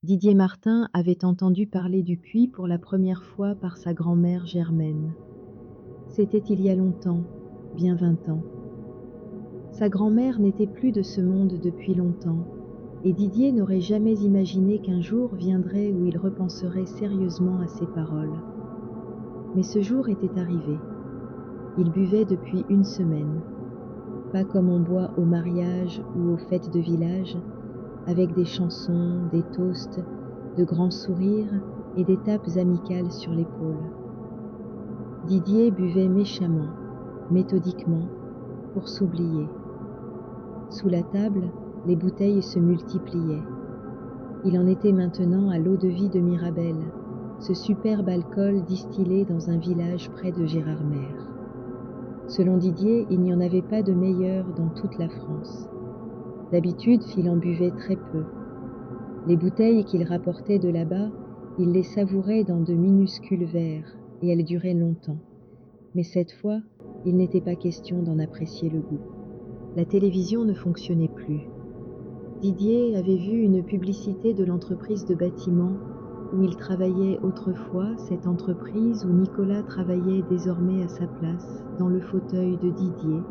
Didier Martin avait entendu parler du puits pour la première fois par sa grand-mère Germaine. C'était il y a longtemps, bien 20 ans. Sa grand-mère n'était plus de ce monde depuis longtemps, et Didier n'aurait jamais imaginé qu'un jour viendrait où il repenserait sérieusement à ses paroles. Mais ce jour était arrivé. Il buvait depuis une semaine, pas comme on boit au mariage ou aux fêtes de village, avec des chansons, des toasts, de grands sourires et des tapes amicales sur l'épaule. Didier buvait méchamment, méthodiquement, pour s'oublier. Sous la table, les bouteilles se multipliaient. Il en était maintenant à l'eau-de-vie de Mirabelle, ce superbe alcool distillé dans un village près de Gérardmer. Selon Didier, il n'y en avait pas de meilleur dans toute la France. D'habitude, il en buvait très peu. Les bouteilles qu'il rapportait de là-bas, il les savourait dans de minuscules verres, et elles duraient longtemps. Mais cette fois, il n'était pas question d'en apprécier le goût. La télévision ne fonctionnait plus. Didier avait vu une publicité de l'entreprise de bâtiment où il travaillait autrefois, cette entreprise où Nicolas travaillait désormais à sa place, dans le fauteuil de Didier,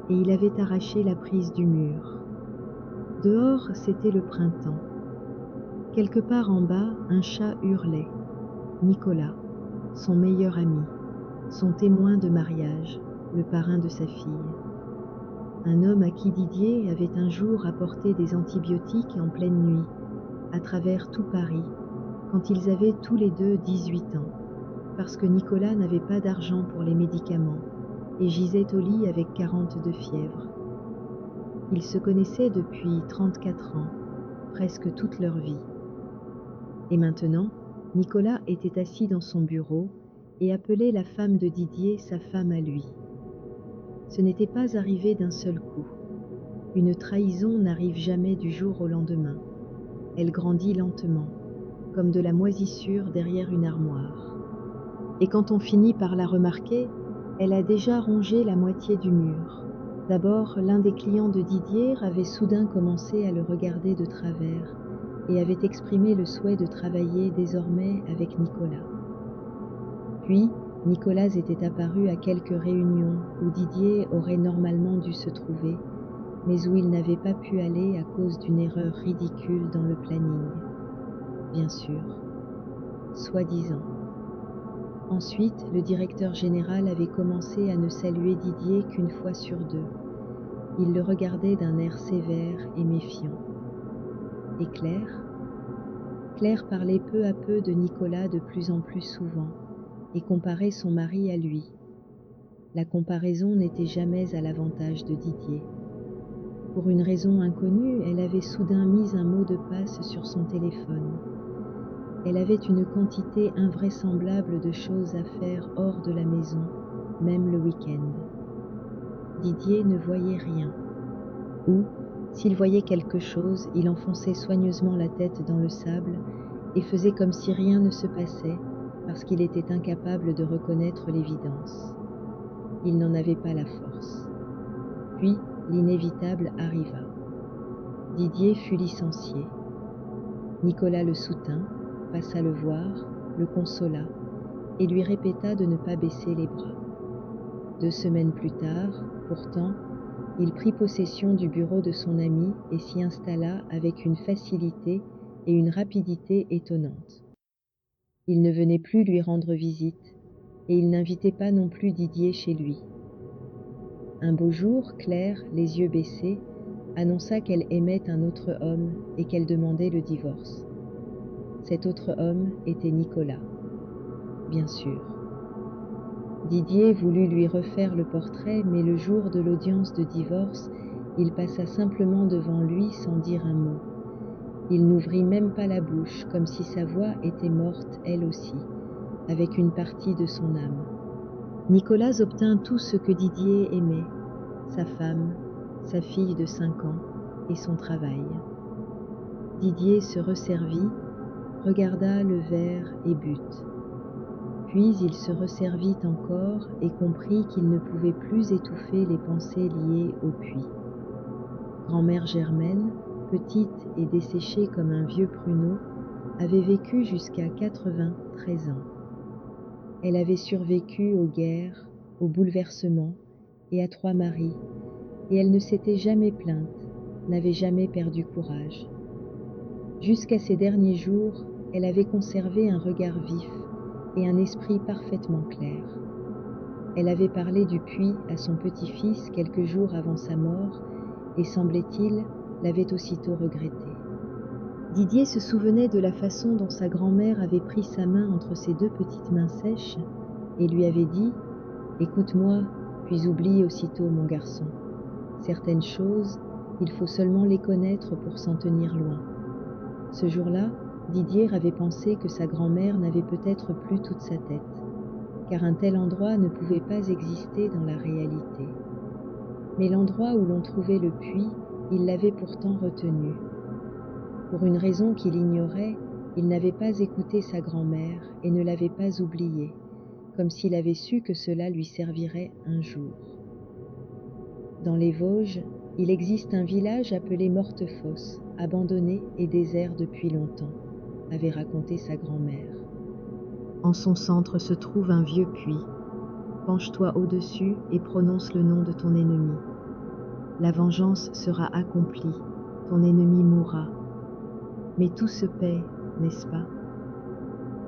et il avait arraché la prise du mur. Dehors, c'était le printemps. Quelque part en bas, un chat hurlait. Nicolas, son meilleur ami, son témoin de mariage, le parrain de sa fille. Un homme à qui Didier avait un jour apporté des antibiotiques en pleine nuit, à travers tout Paris, quand ils avaient tous les deux 18 ans, parce que Nicolas n'avait pas d'argent pour les médicaments et gisait au lit avec 40 de fièvre. Ils se connaissaient depuis 34 ans, presque toute leur vie. Et maintenant, Nicolas était assis dans son bureau et appelait la femme de Didier sa femme à lui. Ce n'était pas arrivé d'un seul coup. Une trahison n'arrive jamais du jour au lendemain. Elle grandit lentement, comme de la moisissure derrière une armoire. Et quand on finit par la remarquer, elle a déjà rongé la moitié du mur. D'abord, l'un des clients de Didier avait soudain commencé à le regarder de travers et avait exprimé le souhait de travailler désormais avec Nicolas. Puis, Nicolas était apparu à quelques réunions où Didier aurait normalement dû se trouver, mais où il n'avait pas pu aller à cause d'une erreur ridicule dans le planning. Bien sûr. Soi-disant. Ensuite, le directeur général avait commencé à ne saluer Didier qu'une fois sur deux. Il le regardait d'un air sévère et méfiant. Et Claire? Claire parlait peu à peu de Nicolas de plus en plus souvent et comparait son mari à lui. La comparaison n'était jamais à l'avantage de Didier. Pour une raison inconnue, elle avait soudain mis un mot de passe sur son téléphone. Elle avait une quantité invraisemblable de choses à faire hors de la maison, même le week-end. Didier ne voyait rien. Ou, s'il voyait quelque chose, il enfonçait soigneusement la tête dans le sable et faisait comme si rien ne se passait, parce qu'il était incapable de reconnaître l'évidence. Il n'en avait pas la force. Puis, l'inévitable arriva. Didier fut licencié. Nicolas le soutint, passa le voir, le consola et lui répéta de ne pas baisser les bras. 2 semaines plus tard, pourtant, il prit possession du bureau de son ami et s'y installa avec une facilité et une rapidité étonnantes. Il ne venait plus lui rendre visite et il n'invitait pas non plus Didier chez lui. Un beau jour, Claire, les yeux baissés, annonça qu'elle aimait un autre homme et qu'elle demandait le divorce. Cet autre homme était Nicolas, bien sûr. Didier voulut lui refaire le portrait, mais le jour de l'audience de divorce, il passa simplement devant lui sans dire un mot. Il n'ouvrit même pas la bouche, comme si sa voix était morte elle aussi, avec une partie de son âme. Nicolas obtint tout ce que Didier aimait, sa femme, sa fille de 5 ans et son travail. Didier se resservit, regarda le verre et but. Puis il se resservit encore et comprit qu'il ne pouvait plus étouffer les pensées liées au puits. Grand-mère Germaine, petite et desséchée comme un vieux pruneau, avait vécu jusqu'à 93 ans. Elle avait survécu aux guerres, aux bouleversements et à 3 maris, et elle ne s'était jamais plainte, n'avait jamais perdu courage. Jusqu'à ses derniers jours, elle avait conservé un regard vif et un esprit parfaitement clair. Elle avait parlé du puits à son petit-fils quelques jours avant sa mort et, semblait-il, l'avait aussitôt regretté. Didier se souvenait de la façon dont sa grand-mère avait pris sa main entre ses 2 petites mains sèches et lui avait dit « Écoute-moi, puis oublie aussitôt, mon garçon. Certaines choses, il faut seulement les connaître pour s'en tenir loin. » Ce jour-là, Didier avait pensé que sa grand-mère n'avait peut-être plus toute sa tête, car un tel endroit ne pouvait pas exister dans la réalité. Mais l'endroit où l'on trouvait le puits, il l'avait pourtant retenu. Pour une raison qu'il ignorait, il n'avait pas écouté sa grand-mère et ne l'avait pas oubliée, comme s'il avait su que cela lui servirait un jour. Dans les Vosges, il existe un village appelé Mortefosse, abandonné et désert depuis longtemps, avait raconté sa grand-mère. En son centre se trouve un vieux puits. Penche-toi au-dessus et prononce le nom de ton ennemi. La vengeance sera accomplie, ton ennemi mourra. Mais tout se paie, n'est-ce pas?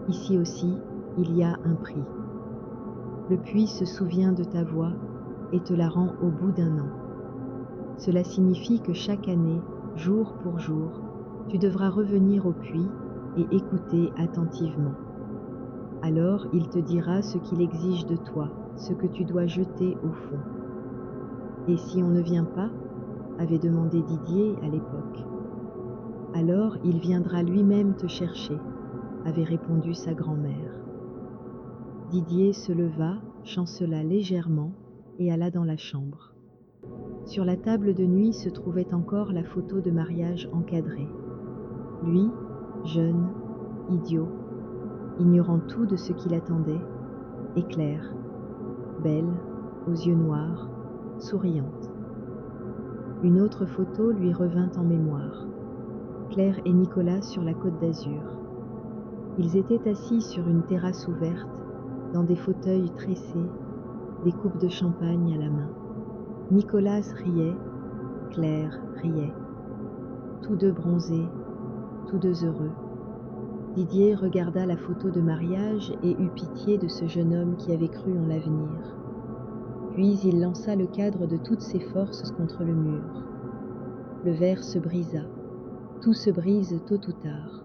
Ici aussi, il y a un prix. Le puits se souvient de ta voix et te la rend au bout d'un an. Cela signifie que chaque année, jour pour jour, tu devras revenir au puits et écouter attentivement. Alors il te dira ce qu'il exige de toi, ce que tu dois jeter au fond. Et si on ne vient pas, avait demandé Didier à l'époque. Alors il viendra lui-même te chercher, avait répondu sa grand-mère. Didier se leva, chancela légèrement et alla dans la chambre. Sur la table de nuit se trouvait encore la photo de mariage encadrée. Lui, jeune, idiot, ignorant tout de ce qui l'attendait, et Claire, belle, aux yeux noirs, souriante. Une autre photo lui revint en mémoire. Claire et Nicolas sur la Côte d'Azur. Ils étaient assis sur une terrasse ouverte, dans des fauteuils tressés, des coupes de champagne à la main. Nicolas riait, Claire riait. Tous deux bronzés, tous deux heureux. Didier regarda la photo de mariage et eut pitié de ce jeune homme qui avait cru en l'avenir. Puis il lança le cadre de toutes ses forces contre le mur. Le verre se brisa. Tout se brise tôt ou tard.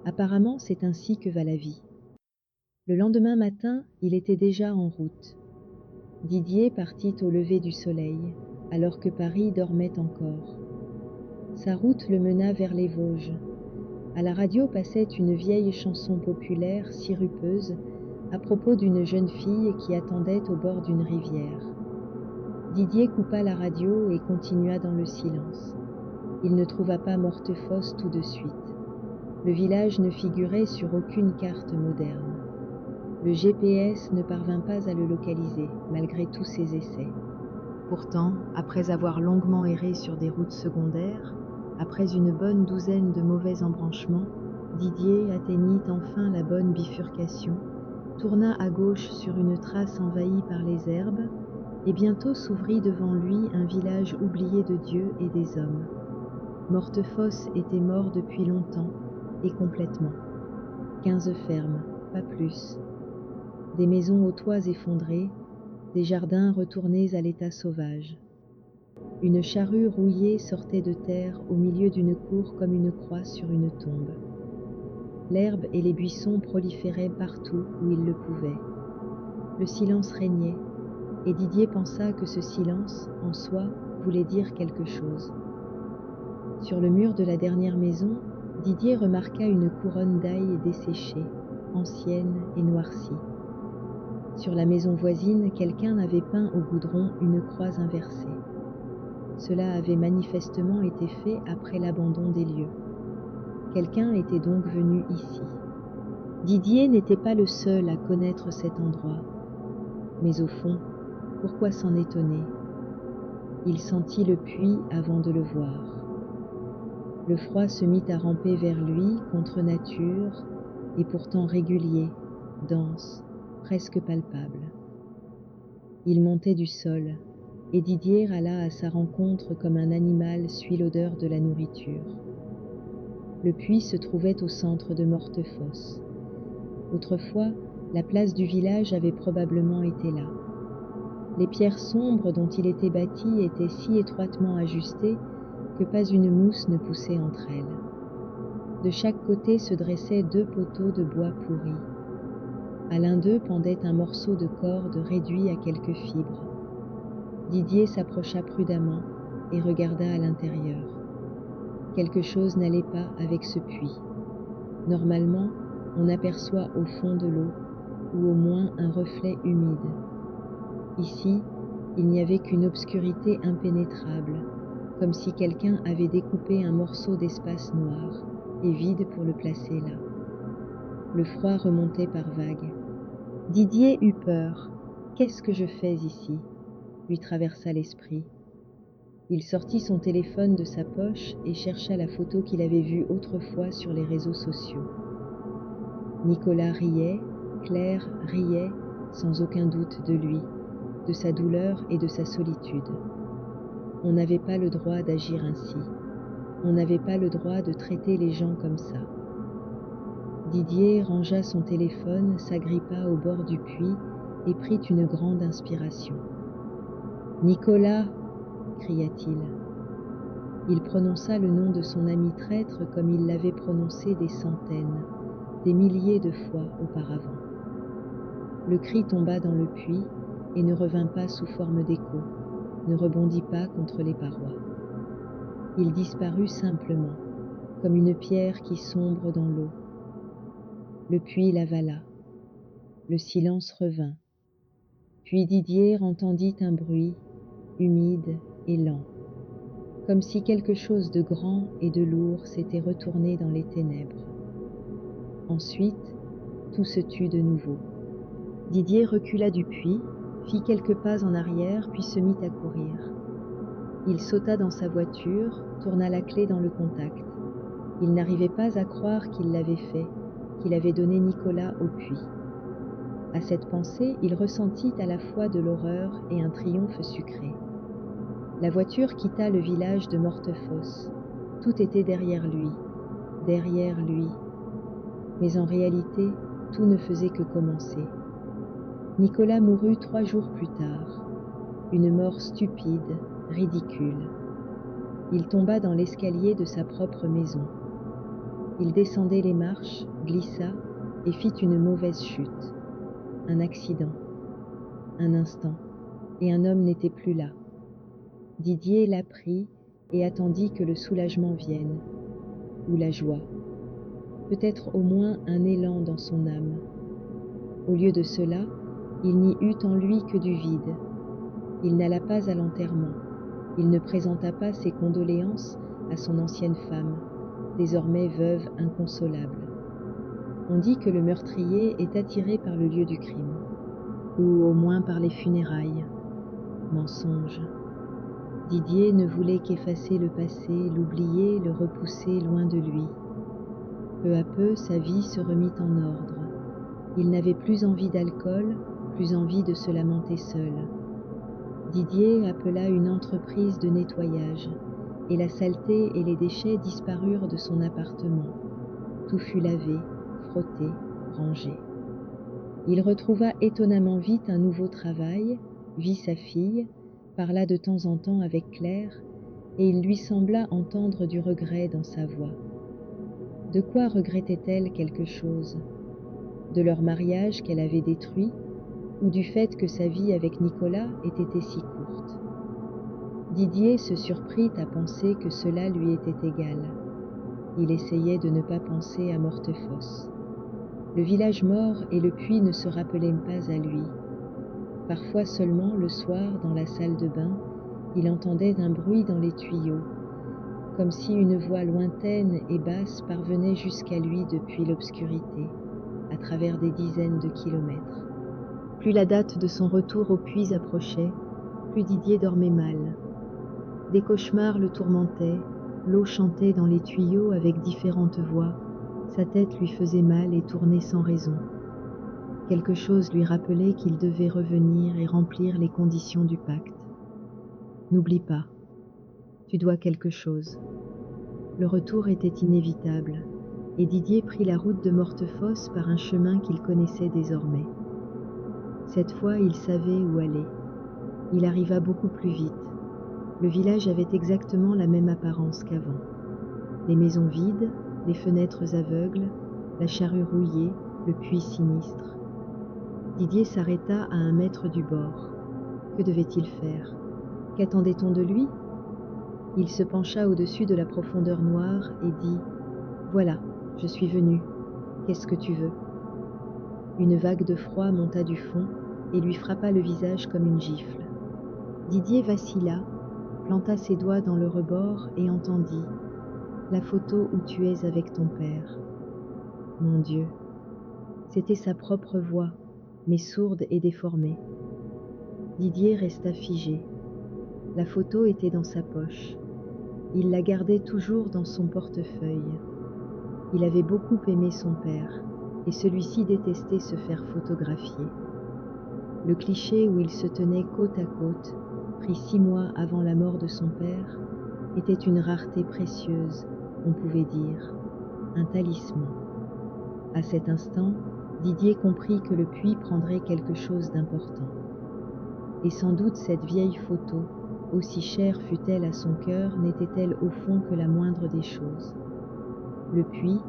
Apparemment, c'est ainsi que va la vie. Le lendemain matin, il était déjà en route. Didier partit au lever du soleil, alors que Paris dormait encore. Sa route le mena vers les Vosges. À la radio passait une vieille chanson populaire sirupeuse à propos d'une jeune fille qui attendait au bord d'une rivière. Didier coupa la radio et continua dans le silence. Il ne trouva pas Mortefosse tout de suite. Le village ne figurait sur aucune carte moderne. Le GPS ne parvint pas à le localiser, malgré tous ses essais. Pourtant, après avoir longuement erré sur des routes secondaires, après une bonne douzaine de mauvais embranchements, Didier atteignit enfin la bonne bifurcation, tourna à gauche sur une trace envahie par les herbes, et bientôt s'ouvrit devant lui un village oublié de Dieu et des hommes. Mortefosse était mort depuis longtemps, et complètement. 15 fermes, pas plus. Des maisons aux toits effondrés, des jardins retournés à l'état sauvage. Une charrue rouillée sortait de terre au milieu d'une cour comme une croix sur une tombe. L'herbe et les buissons proliféraient partout où ils le pouvaient. Le silence régnait, et Didier pensa que ce silence, en soi, voulait dire quelque chose. Sur le mur de la dernière maison, Didier remarqua une couronne d'ail desséchée, ancienne et noircie. Sur la maison voisine, quelqu'un avait peint au goudron une croix inversée. Cela avait manifestement été fait après l'abandon des lieux. Quelqu'un était donc venu ici. Didier n'était pas le seul à connaître cet endroit. Mais au fond, pourquoi s'en étonner? Il sentit le puits avant de le voir. Le froid se mit à ramper vers lui, contre nature, et pourtant régulier, dense, presque palpable. Il montait du sol, et Didier alla à sa rencontre comme un animal suit l'odeur de la nourriture. Le puits se trouvait au centre de Mortefosse. Autrefois, la place du village avait probablement été là. Les pierres sombres dont il était bâti étaient si étroitement ajustées que pas une mousse ne poussait entre elles. De chaque côté se dressaient 2 poteaux de bois pourri. À l'un d'eux pendait un morceau de corde réduit à quelques fibres. Didier s'approcha prudemment et regarda à l'intérieur. Quelque chose n'allait pas avec ce puits. Normalement, on aperçoit au fond de l'eau, ou au moins un reflet humide. Ici, il n'y avait qu'une obscurité impénétrable, comme si quelqu'un avait découpé un morceau d'espace noir et vide pour le placer là. Le froid remontait par vagues. Didier eut peur. « Qu'est-ce que je fais ici ?» lui traversa l'esprit. Il sortit son téléphone de sa poche et chercha la photo qu'il avait vue autrefois sur les réseaux sociaux. Nicolas riait, Claire riait, sans aucun doute de lui, de sa douleur et de sa solitude. On n'avait pas le droit d'agir ainsi. On n'avait pas le droit de traiter les gens comme ça. Didier rangea son téléphone, s'agrippa au bord du puits et prit une grande inspiration. « Nicolas !» cria-t-il. Il prononça le nom de son ami traître comme il l'avait prononcé des centaines, des milliers de fois auparavant. Le cri tomba dans le puits et ne revint pas sous forme d'écho, ne rebondit pas contre les parois. Il disparut simplement, comme une pierre qui sombre dans l'eau. Le puits l'avala. Le silence revint. Puis Didier entendit un bruit, humide et lent, comme si quelque chose de grand et de lourd s'était retourné dans les ténèbres. Ensuite, tout se tut de nouveau. Didier recula du puits, fit quelques pas en arrière, puis se mit à courir. Il sauta dans sa voiture, tourna la clé dans le contact. Il n'arrivait pas à croire qu'il l'avait fait, qu'il avait donné Nicolas au puits. À cette pensée, il ressentit à la fois de l'horreur et un triomphe sucré. La voiture quitta le village de Mortefosse. Tout était derrière lui, derrière lui. Mais en réalité, tout ne faisait que commencer. Nicolas mourut 3 jours plus tard. Une mort stupide, ridicule. Il tomba dans l'escalier de sa propre maison. Il descendait les marches, glissa et fit une mauvaise chute. Un accident. Un instant, et un homme n'était plus là. Didier l'apprit et attendit que le soulagement vienne, ou la joie, peut-être au moins un élan dans son âme. Au lieu de cela, il n'y eut en lui que du vide. Il n'alla pas à l'enterrement, il ne présenta pas ses condoléances à son ancienne femme, désormais veuve inconsolable. On dit que le meurtrier est attiré par le lieu du crime, ou au moins par les funérailles. Mensonge. Didier ne voulait qu'effacer le passé, l'oublier, le repousser loin de lui. Peu à peu, sa vie se remit en ordre. Il n'avait plus envie d'alcool, plus envie de se lamenter seul. Didier appela une entreprise de nettoyage, et la saleté et les déchets disparurent de son appartement. Tout fut lavé, frotté, rangé. Il retrouva étonnamment vite un nouveau travail, vit sa fille, parla de temps en temps avec Claire, et il lui sembla entendre du regret dans sa voix. De quoi regrettait-elle quelque chose? De leur mariage qu'elle avait détruit, ou du fait que sa vie avec Nicolas ait été si courte? Didier se surprit à penser que cela lui était égal. Il essayait de ne pas penser à Mortefosse. Le village mort et le puits ne se rappelaient pas à lui. Parfois seulement, le soir, dans la salle de bain, il entendait un bruit dans les tuyaux, comme si une voix lointaine et basse parvenait jusqu'à lui depuis l'obscurité, à travers des dizaines de kilomètres. Plus la date de son retour au puits approchait, plus Didier dormait mal. Des cauchemars le tourmentaient, L'eau chantait dans les tuyaux avec différentes voix, sa tête lui faisait mal et tournait sans raison. Quelque chose lui rappelait qu'il devait revenir et remplir les conditions du pacte. N'oublie pas, tu dois quelque chose. Le retour était inévitable, et Didier prit la route de Mortefosse par un chemin qu'il connaissait désormais. Cette fois, il savait où aller. Il arriva beaucoup plus vite. Le village avait exactement la même apparence qu'avant. Les maisons vides, les fenêtres aveugles, la charrue rouillée, le puits sinistre. Didier s'arrêta à 1 mètre du bord. Que devait-il faire? Qu'attendait-on de lui? Il se pencha au-dessus de la profondeur noire et dit « Voilà, je suis venu. Qu'est-ce que tu veux ?» Une vague de froid monta du fond et lui frappa le visage comme une gifle. Didier vacilla, planta ses doigts dans le rebord et entendit « La photo où tu es avec ton père. » Mon Dieu! C'était sa propre voix, mais sourde et déformée. Didier resta figé. La photo était dans sa poche. Il la gardait toujours dans son portefeuille. Il avait beaucoup aimé son père, et celui-ci détestait se faire photographier. Le cliché où il se tenait côte à côte, pris 6 mois avant la mort de son père, était une rareté précieuse, on pouvait dire, un talisman. À cet instant, Didier comprit que le puits prendrait quelque chose d'important. Et sans doute cette vieille photo, aussi chère fût-elle à son cœur, n'était-elle au fond que la moindre des choses. Le puits,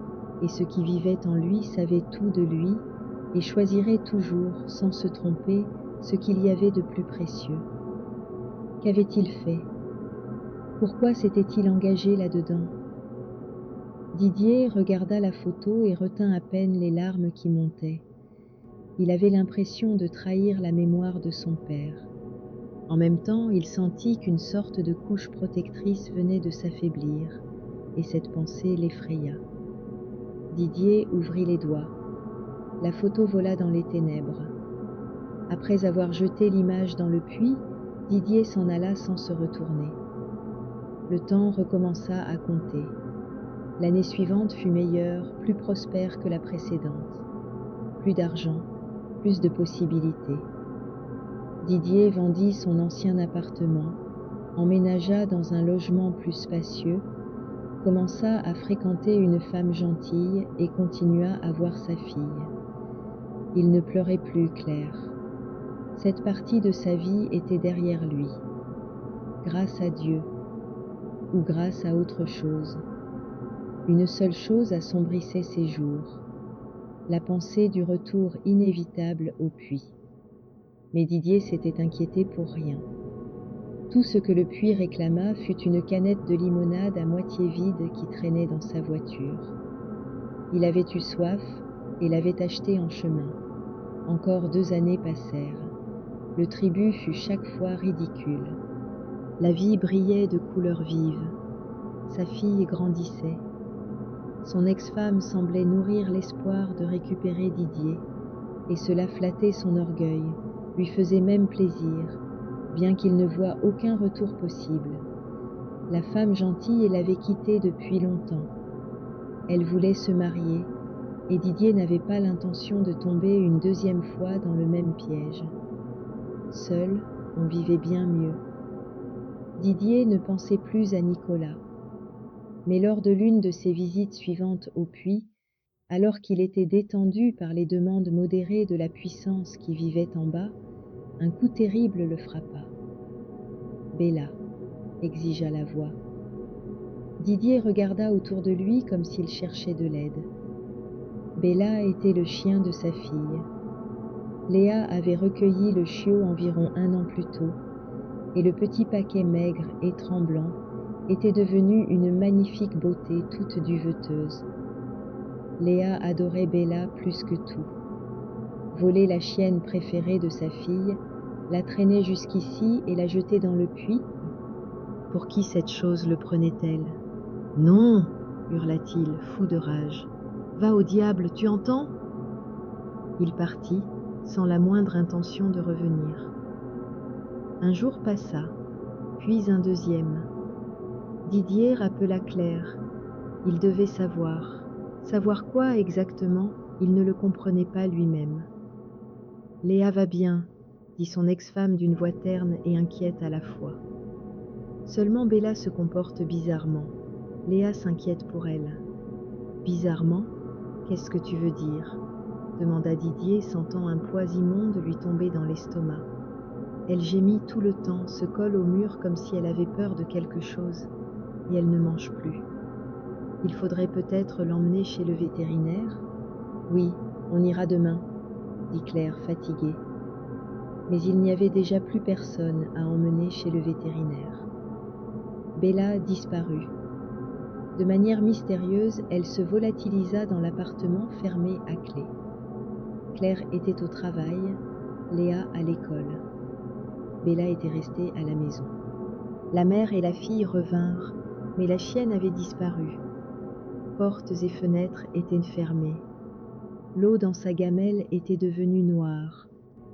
et ceux qui vivaient en lui savaient tout de lui, et choisiraient toujours, sans se tromper, ce qu'il y avait de plus précieux. Qu'avait-il fait? Pourquoi s'était-il engagé là-dedans? Didier regarda la photo et retint à peine les larmes qui montaient. Il avait l'impression de trahir la mémoire de son père. En même temps, il sentit qu'une sorte de couche protectrice venait de s'affaiblir, et cette pensée l'effraya. Didier ouvrit les doigts. La photo vola dans les ténèbres. Après avoir jeté l'image dans le puits, Didier s'en alla sans se retourner. Le temps recommença à compter. L'année suivante fut meilleure, plus prospère que la précédente. Plus d'argent, plus de possibilités. Didier vendit son ancien appartement, emménagea dans un logement plus spacieux, commença à fréquenter une femme gentille et continua à voir sa fille. Il ne pleurait plus Claire. Cette partie de sa vie était derrière lui. Grâce à Dieu, ou grâce à autre chose. Une seule chose assombrissait ses jours, la pensée du retour inévitable au puits. Mais Didier s'était inquiété pour rien. Tout ce que le puits réclama fut une canette de limonade à moitié vide qui traînait dans sa voiture. Il avait eu soif et l'avait achetée en chemin. Encore 2 années passèrent. Le tribut fut chaque fois ridicule. La vie brillait de couleurs vives. Sa fille grandissait. Son ex-femme semblait nourrir l'espoir de récupérer Didier, et cela flattait son orgueil, lui faisait même plaisir, bien qu'il ne voie aucun retour possible. La femme gentille l'avait quitté depuis longtemps. Elle voulait se marier, et Didier n'avait pas l'intention de tomber une 2e fois dans le même piège. Seul, on vivait bien mieux. Didier ne pensait plus à Nicolas. Mais lors de l'une de ses visites suivantes au puits, alors qu'il était détendu par les demandes modérées de la puissance qui vivait en bas, un coup terrible le frappa. « Bella », exigea la voix. Didier regarda autour de lui comme s'il cherchait de l'aide. Bella était le chien de sa fille. Léa avait recueilli le chiot environ 1 an plus tôt, et le petit paquet maigre et tremblant était devenu une magnifique beauté toute duveteuse. Léa adorait Bella plus que tout. Voler la chienne préférée de sa fille, la traîner jusqu'ici et la jeter dans le puits? Pour qui cette chose le prenait-elle? « Non !» hurla-t-il, fou de rage. « Va au diable, tu entends ?» Il partit, sans la moindre intention de revenir. Un jour passa, puis un 2e. Didier rappela Claire. Il devait savoir. Savoir quoi exactement, il ne le comprenait pas lui-même. Léa va bien, dit son ex-femme d'une voix terne et inquiète à la fois. Seulement Bella se comporte bizarrement. Léa s'inquiète pour elle. Bizarrement? Qu'est-ce que tu veux dire? Demanda Didier, sentant un poids immonde lui tomber dans l'estomac. Elle gémit tout le temps, se colle au mur comme si elle avait peur de quelque chose, et elle ne mange plus. Il faudrait peut-être l'emmener chez le vétérinaire? Oui, on ira demain, dit Claire, fatiguée. Mais il n'y avait déjà plus personne à emmener chez le vétérinaire. Bella disparut. De manière mystérieuse, elle se volatilisa dans l'appartement fermé à clé. Claire était au travail, Léa à l'école. Bella était restée à la maison. La mère et la fille revinrent, mais la chienne avait disparu. Portes et fenêtres étaient fermées. L'eau dans sa gamelle était devenue noire,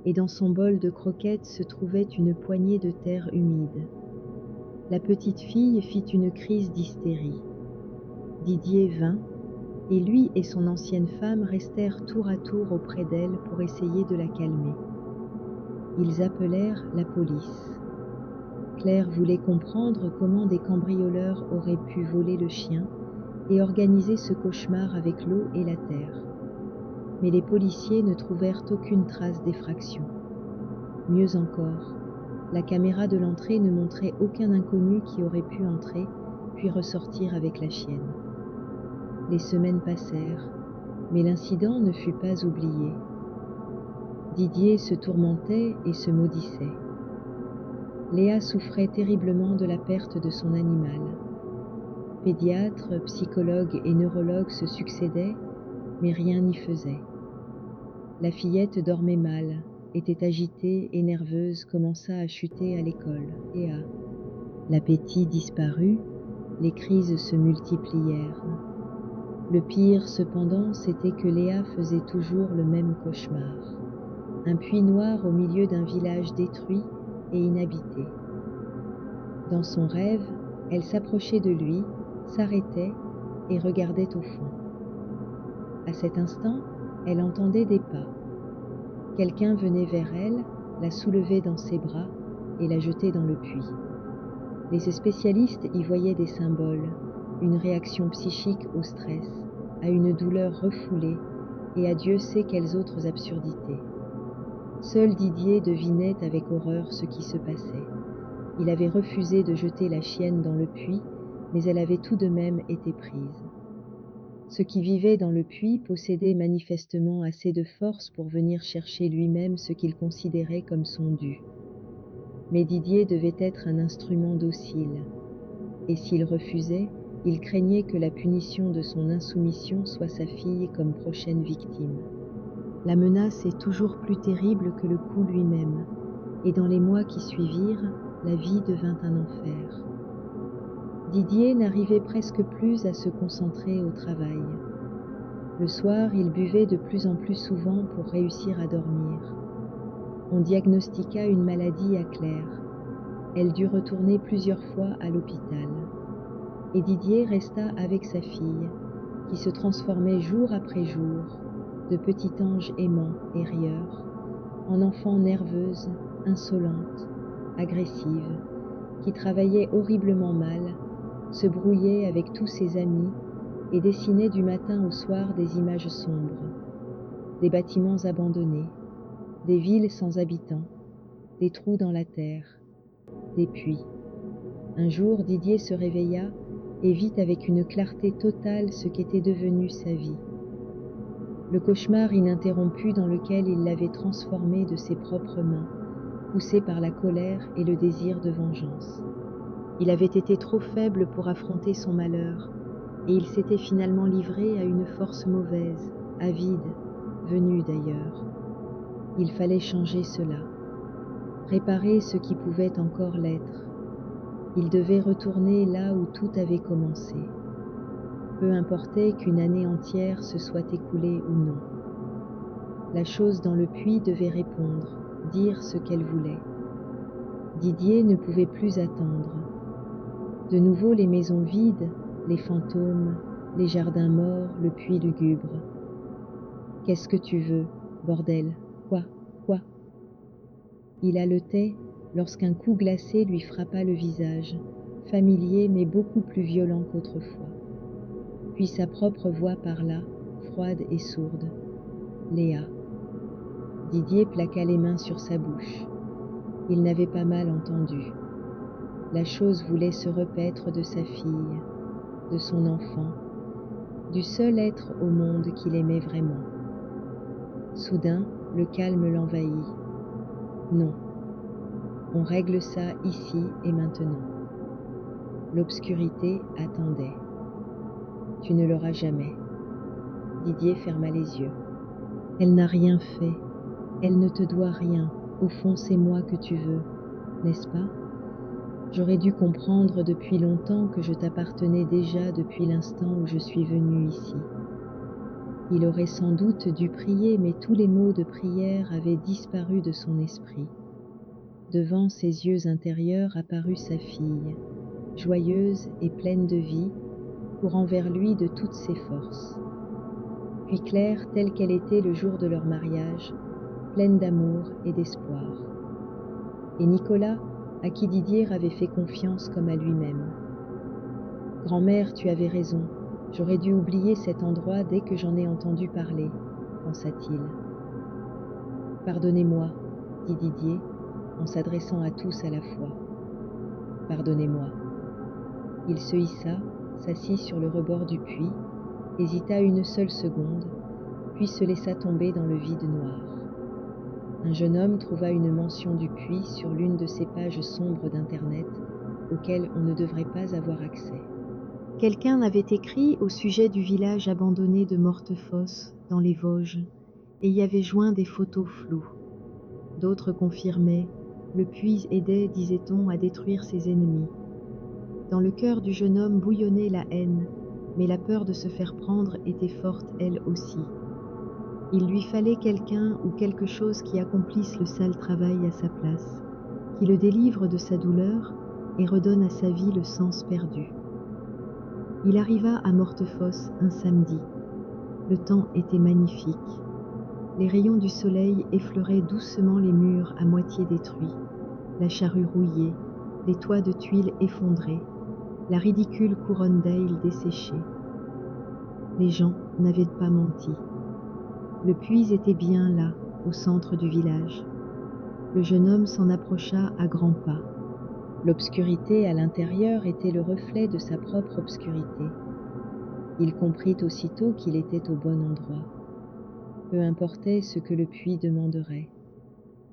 et dans son bol de croquettes se trouvait une poignée de terre humide. La petite fille fit une crise d'hystérie. Didier vint, et lui et son ancienne femme restèrent tour à tour auprès d'elle pour essayer de la calmer. Ils appelèrent la police. Claire voulait comprendre comment des cambrioleurs auraient pu voler le chien et organiser ce cauchemar avec l'eau et la terre. Mais les policiers ne trouvèrent aucune trace d'effraction. Mieux encore, la caméra de l'entrée ne montrait aucun inconnu qui aurait pu entrer puis ressortir avec la chienne. Les semaines passèrent, mais l'incident ne fut pas oublié. Didier se tourmentait et se maudissait. Léa souffrait terriblement de la perte de son animal. Pédiatres, psychologues et neurologues se succédaient, mais rien n'y faisait. La fillette dormait mal, était agitée et nerveuse, commença à chuter à l'école. L'appétit disparut, les crises se multiplièrent. Le pire, cependant, c'était que Léa faisait toujours le même cauchemar. Un puits noir au milieu d'un village détruit et inhabité. Dans son rêve, elle s'approchait de lui, s'arrêtait et regardait au fond. À cet instant, elle entendait des pas. Quelqu'un venait vers elle, la soulevait dans ses bras et la jetait dans le puits. Les spécialistes y voyaient des symboles, une réaction psychique au stress, à une douleur refoulée et à Dieu sait quelles autres absurdités. Seul Didier devinait avec horreur ce qui se passait. Il avait refusé de jeter la chienne dans le puits, mais elle avait tout de même été prise. Ce qui vivait dans le puits possédait manifestement assez de force pour venir chercher lui-même ce qu'il considérait comme son dû. Mais Didier devait être un instrument docile, et s'il refusait, il craignait que la punition de son insoumission soit sa fille comme prochaine victime. La menace est toujours plus terrible que le coup lui-même, et dans les mois qui suivirent, la vie devint un enfer. Didier n'arrivait presque plus à se concentrer au travail. Le soir, il buvait de plus en plus souvent pour réussir à dormir. On diagnostiqua une maladie à Claire. Elle dut retourner plusieurs fois à l'hôpital. Et Didier resta avec sa fille, qui se transformait jour après jour, de petit ange aimant et rieur, en enfant nerveuse, insolente, agressive, qui travaillait horriblement mal, se brouillait avec tous ses amis et dessinait du matin au soir des images sombres, des bâtiments abandonnés, des villes sans habitants, des trous dans la terre, des puits. Un jour, Didier se réveilla et vit avec une clarté totale ce qu'était devenu sa vie. Le cauchemar ininterrompu dans lequel il l'avait transformé de ses propres mains, poussé par la colère et le désir de vengeance. Il avait été trop faible pour affronter son malheur, et il s'était finalement livré à une force mauvaise, avide, venue d'ailleurs. Il fallait changer cela, réparer ce qui pouvait encore l'être. Il devait retourner là où tout avait commencé. Peu importait qu'une année entière se soit écoulée ou non. La chose dans le puits devait répondre, dire ce qu'elle voulait. Didier ne pouvait plus attendre. De nouveau les maisons vides, les fantômes, les jardins morts, le puits lugubre. « Qu'est-ce que tu veux, bordel? Quoi? Quoi ?» Il haletait lorsqu'un coup glacé lui frappa le visage, familier mais beaucoup plus violent qu'autrefois. Puis sa propre voix parla, froide et sourde. « Léa. » Didier plaqua les mains sur sa bouche. Il n'avait pas mal entendu. La chose voulait se repaître de sa fille, de son enfant, du seul être au monde qu'il aimait vraiment. Soudain, le calme l'envahit. Non, on règle ça ici et maintenant. L'obscurité attendait. Tu ne l'auras jamais. Didier ferma les yeux. Elle n'a rien fait. Elle ne te doit rien. Au fond, c'est moi que tu veux, n'est-ce pas? J'aurais dû comprendre depuis longtemps que je t'appartenais déjà depuis l'instant où je suis venue ici. Il aurait sans doute dû prier, mais tous les mots de prière avaient disparu de son esprit. Devant ses yeux intérieurs apparut sa fille, joyeuse et pleine de vie, courant vers lui de toutes ses forces. Puis Claire, telle qu'elle était le jour de leur mariage, pleine d'amour et d'espoir. Et Nicolas, à qui Didier avait fait confiance comme à lui-même. « Grand-mère, tu avais raison, j'aurais dû oublier cet endroit dès que j'en ai entendu parler, » pensa-t-il. « Pardonnez-moi, » dit Didier, en s'adressant à tous à la fois. « Pardonnez-moi. » Il se hissa, s'assit sur le rebord du puits, hésita une seule seconde, puis se laissa tomber dans le vide noir. Un jeune homme trouva une mention du puits sur l'une de ces pages sombres d'Internet auxquelles on ne devrait pas avoir accès. Quelqu'un avait écrit au sujet du village abandonné de Mortefosse, dans les Vosges, et y avait joint des photos floues. D'autres confirmaient, le puits aidait, disait-on, à détruire ses ennemis. Dans le cœur du jeune homme bouillonnait la haine, mais la peur de se faire prendre était forte elle aussi. Il lui fallait quelqu'un ou quelque chose qui accomplisse le sale travail à sa place, qui le délivre de sa douleur et redonne à sa vie le sens perdu. Il arriva à Mortefosse un samedi. Le temps était magnifique. Les rayons du soleil effleuraient doucement les murs à moitié détruits, la charrue rouillée, les toits de tuiles effondrés, la ridicule couronne d'ail desséchée. Les gens n'avaient pas menti. Le puits était bien là, au centre du village. Le jeune homme s'en approcha à grands pas. L'obscurité à l'intérieur était le reflet de sa propre obscurité. Il comprit aussitôt qu'il était au bon endroit. Peu importait ce que le puits demanderait.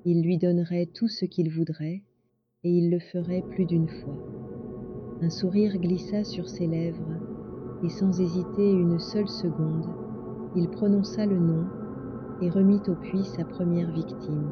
Il lui donnerait tout ce qu'il voudrait, et il le ferait plus d'une fois. Un sourire glissa sur ses lèvres, et sans hésiter une seule seconde, il prononça le nom et remit au puits sa première victime.